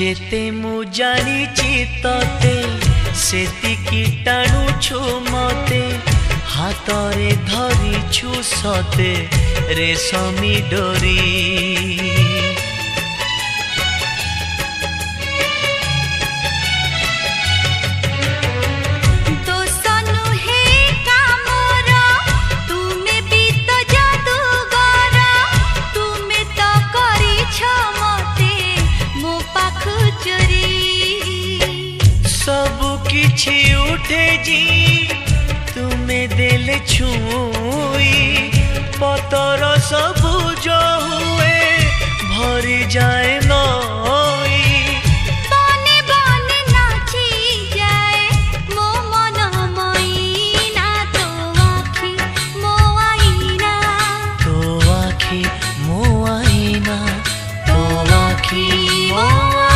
जेते मु जानिची तते सेतिकी टाणुछु मते हातरे धरिछु सते रेशमी डोरी। किछि उठे जी तुम्हें देले छुई पतर सबुज हुए भरी जाए नई।